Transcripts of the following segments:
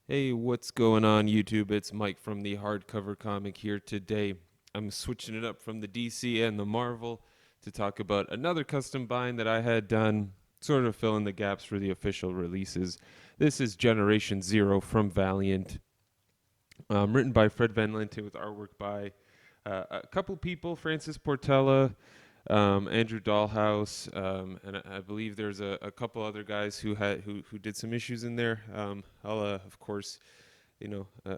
Hey, what's going on YouTube? It's Mike from the Hardcover comic here today. I'm switching it up from the DC and the Marvel to talk about another custom bind that I had done, sort of fill in the gaps for the official releases. This is Generation Zero from Valiant, written by Fred Van Lente with artwork by a couple people, Francis Portela, Andrew Dahlhaus, and I believe there's a couple other guys who did some issues in there. I'll of course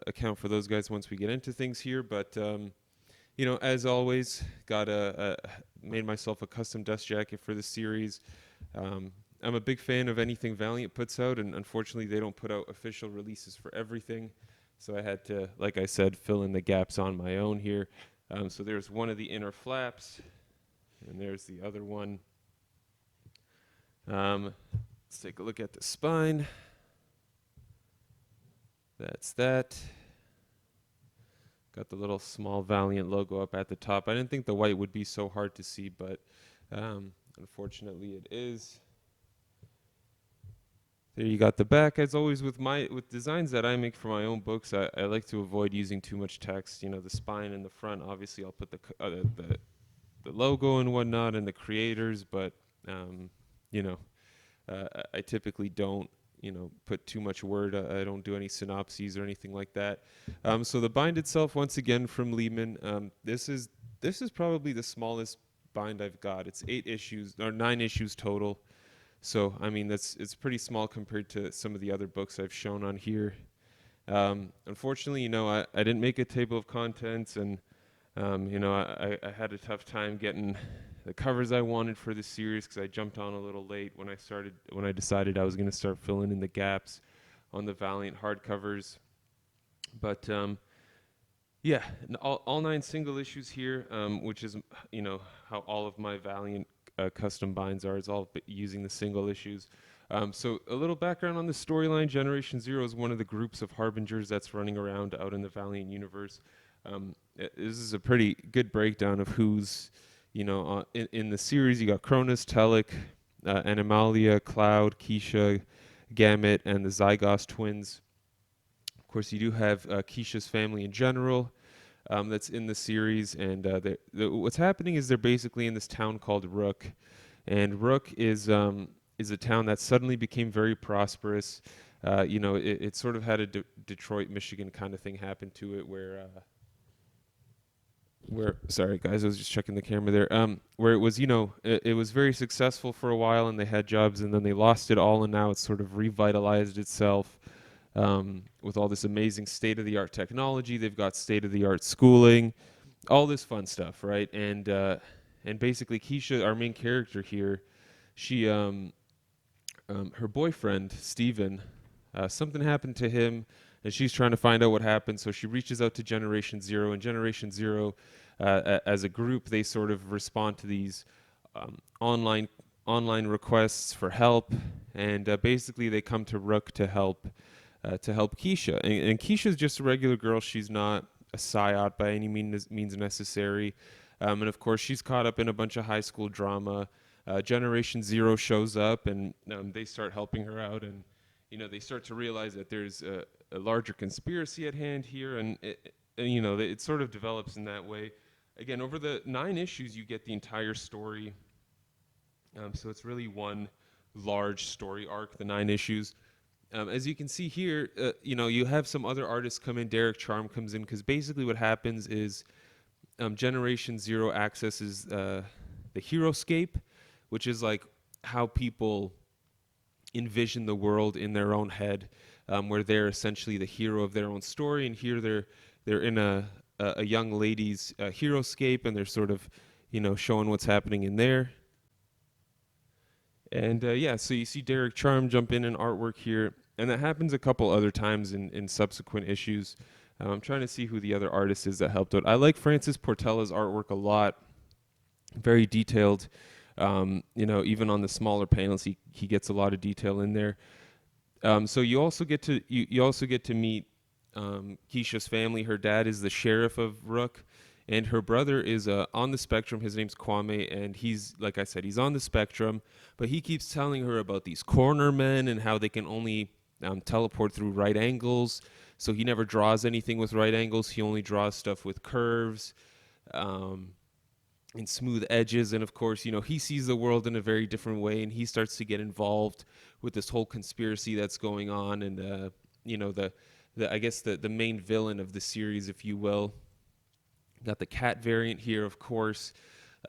account for those guys once we get into things here. But as always, got made myself a custom dust jacket for the series. I'm a big fan of anything Valiant puts out, and unfortunately, they don't put out official releases for everything. So I had to, like I said, fill in the gaps on my own here. So there's one of the inner flaps, and there's the other one. Let's take a look at the spine. That's that. Got the little small Valiant logo up at the top. I didn't think the white would be so hard to see, but unfortunately it is. There you got the back. As always with designs that I make for my own books, I like to avoid using too much text. The spine and the front. Obviously, I'll put the logo and whatnot and the creators, but um, you know, I typically don't put too much word. I don't do any synopses or anything like that. So the bind itself, once again from Lehman. This is probably the smallest bind I've got. It's 8 issues or 9 issues total. So I mean it's pretty small compared to some of the other books I've shown on here. Unfortunately, I didn't make a table of contents, and I had a tough time getting the covers I wanted for the series because I jumped on a little late when I decided I was going to start filling in the gaps on the Valiant hardcovers. But yeah, all 9 single issues here, which is how all of my Valiant custom binds are. It's all using the single issues. So a little background on the storyline. Generation Zero is one of the groups of harbingers that's running around out in the Valiant universe. This is a pretty good breakdown of who's, in the series. You got Cronus, Telek, Animalia, Cloud, Keisha, Gamut, and the Zygos twins. Of course, you do have Keisha's family in general, that's in the series, and what's happening is they're basically in this town called Rook, and Rook is a town that suddenly became very prosperous. It sort of had a Detroit, Michigan kind of thing happen to it, where sorry guys, I was just checking the camera there. Where it was, it was very successful for a while, and they had jobs, and then they lost it all, and now it's sort of revitalized itself with all this amazing state-of-the-art technology. They've got state-of-the-art schooling, all this fun stuff, right? And basically, Keisha, our main character here, she her boyfriend Steven, something happened to him, and she's trying to find out what happened. So she reaches out to Generation Zero, and Generation Zero, as a group, they sort of respond to these um, online online requests for help, and basically they come to Rook to help Keisha. And Keisha's just a regular girl. She's not a psyop by any means necessary. And of course, she's caught up in a bunch of high school drama. Generation Zero shows up, and they start helping her out, and they start to realize that there's a larger conspiracy at hand here, and it sort of develops in that way. Again, over the 9 issues, you get the entire story. So it's really one large story arc, the 9 issues. As you can see here, you have some other artists come in. Derek Charm comes in because basically what happens is Generation Zero accesses the Heroscape, which is like how people envision the world in their own head, where they're essentially the hero of their own story. And here they're in a young lady's Heroscape, and they're sort of showing what's happening in there. And yeah, so you see Derek Charm jump in artwork here, and that happens a couple other times in subsequent issues. I'm trying to see who the other artist is that helped out. I like Francis Portela's artwork a lot, very detailed. Even on the smaller panels, he gets a lot of detail in there. So you also get to you also get to meet Keisha's family. Her dad is the sheriff of Rook, and her brother is on the spectrum. His name's Kwame, and he's, like I said, he's on the spectrum, but he keeps telling her about these corner men and how they can only teleport through right angles. So he never draws anything with right angles. He only draws stuff with curves. Um, and smooth edges. And of course, he sees the world in a very different way, and he starts to get involved with this whole conspiracy that's going on. And the I guess the main villain of the series, if you will. Got the cat variant here, of course.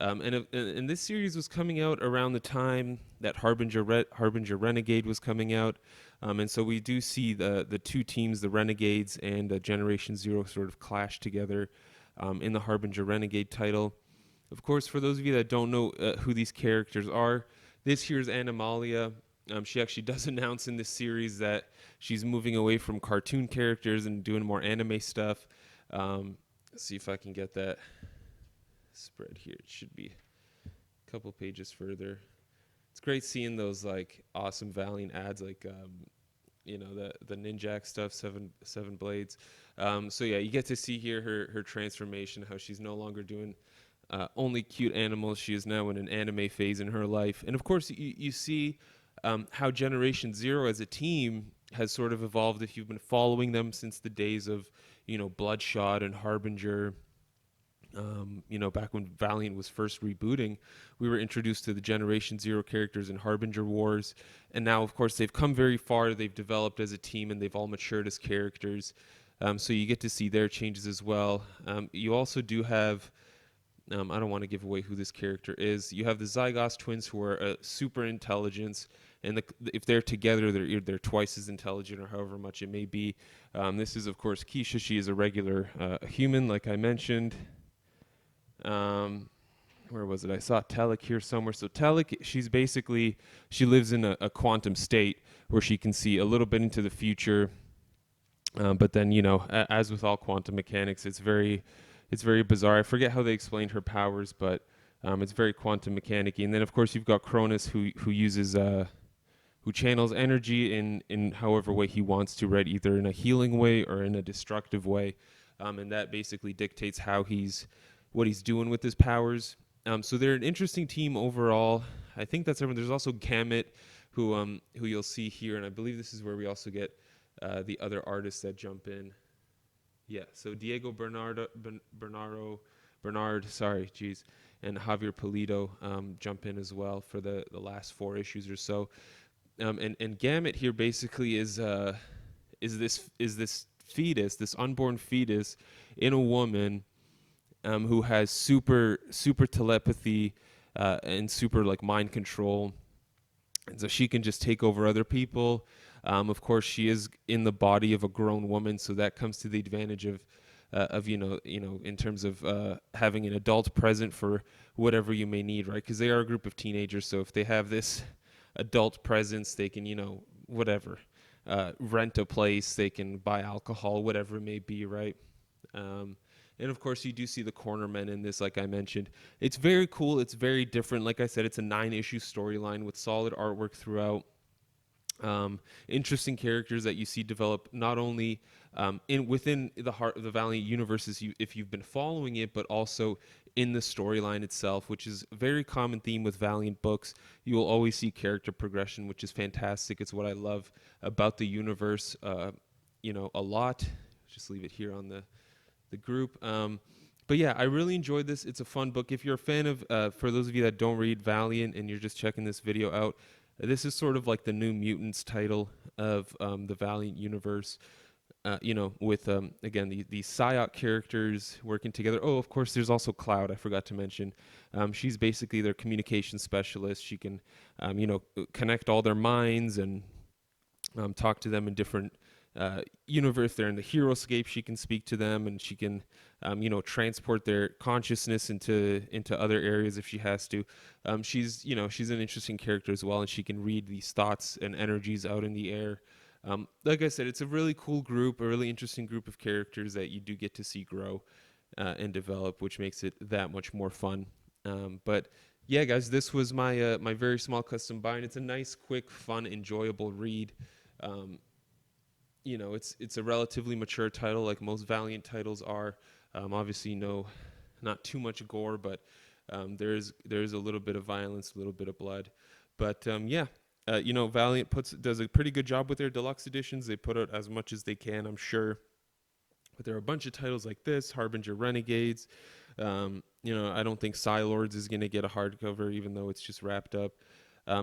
And this series was coming out around the time that Harbinger Renegade was coming out. And so we do see the two teams, the Renegades and Generation Zero, sort of clash together in the Harbinger Renegade title. Of course, for those of you that don't know who these characters are, this here's Animalia. She actually does announce in this series that she's moving away from cartoon characters and doing more anime stuff. Let's see if I can get that spread here. It should be a couple pages further. It's great seeing those like awesome Valiant ads, like the Ninjak stuff, seven blades. So yeah, you get to see here her transformation, how she's no longer doing only cute animals. She is now in an anime phase in her life. And of course, you see how Generation Zero as a team has sort of evolved. If you've been following them since the days of, Bloodshot and Harbinger, back when Valiant was first rebooting, we were introduced to the Generation Zero characters in Harbinger Wars. And now, of course, they've come very far. They've developed as a team, and they've all matured as characters. So you get to see their changes as well. You also do have I don't want to give away who this character is. You have the Zygos twins, who are super intelligence, and if they're together, they're twice as intelligent, or however much it may be. This is, of course, Keisha. She is a regular human, like I mentioned. Where was it? I saw Telic here somewhere. So Telic, she lives in a quantum state where she can see a little bit into the future. But then, as with all quantum mechanics, it's very bizarre. I forget how they explained her powers, but it's very quantum mechanic-y. And then, of course, you've got Cronus, who uses who channels energy in however way he wants to, right? Either in a healing way or in a destructive way, and that basically dictates what he's doing with his powers. So they're an interesting team overall. I think that's everyone. There's also Gambit, who you'll see here, and I believe this is where we also get the other artists that jump in. Yeah, so Diego Bernard, sorry, geez, and Javier Polito jump in as well for the last 4 issues or so. And Gambit here basically is this fetus, this unborn fetus in a woman who has super telepathy and super like mind control, and so she can just take over other people. Of course, she is in the body of a grown woman, so that comes to the advantage of in terms of having an adult present for whatever you may need, right? Because they are a group of teenagers, so if they have this adult presence, they can, whatever, rent a place, they can buy alcohol, whatever it may be, right? And of course, you do see the cornermen in this, like I mentioned. It's very cool. It's very different. Like I said, it's a 9-issue storyline with solid artwork throughout. Interesting characters that you see develop not only within the heart of the Valiant universe, if you've been following it, but also in the storyline itself, which is a very common theme with Valiant books. You will always see character progression, which is fantastic. It's what I love about the universe, a lot. Just leave it here on the group. But yeah, I really enjoyed this. It's a fun book. If you're a fan of, for those of you that don't read Valiant and you're just checking this video out, this is sort of like the New Mutants title of the Valiant universe, with, again, these Psyop characters working together. Oh, of course, there's also Cloud, I forgot to mention. She's basically their communication specialist. She can, connect all their minds and talk to them in different universe. They're in the Heroescape. She can speak to them, and she can, transport their consciousness into other areas if she has to. She's an interesting character as well, and she can read these thoughts and energies out in the air. Like I said, it's a really cool group, a really interesting group of characters that you do get to see grow and develop, which makes it that much more fun. But yeah, guys, this was my my very small custom bind. It's a nice, quick, fun, enjoyable read. It's a relatively mature title, like most Valiant titles are. Obviously, not too much gore, but there is a little bit of violence, a little bit of blood. But yeah, Valiant does a pretty good job with their deluxe editions. They put out as much as they can, I'm sure. But there are a bunch of titles like this, Harbinger Renegades. I don't think Psylords is going to get a hardcover, even though it's just wrapped up.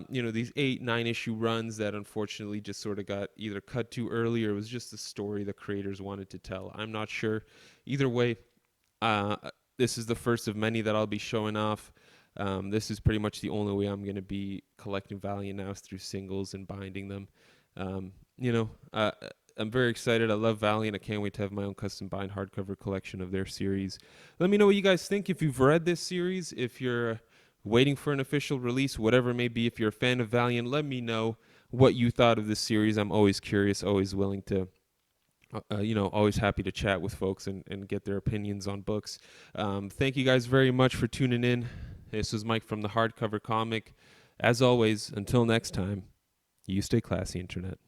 These 8, 9 issue runs that unfortunately just sort of got either cut too early or it was just a story the creators wanted to tell. I'm not sure. Either way, uh, this is the first of many that I'll be showing off. This is pretty much the only way I'm going to be collecting Valiant now is through singles and binding them. Um, you know, uh, I'm very excited. I love Valiant. I can't wait to have my own custom bind hardcover collection of their series. Let me know what you guys think if you've read this series, if you're waiting for an official release, whatever it may be. If you're a fan of Valiant, let me know what you thought of this series. I'm always curious, always willing to always happy to chat with folks and get their opinions on books. Thank you guys very much for tuning in. This was Mike from the Hardcover Comic. As always, until next time, you stay classy, Internet.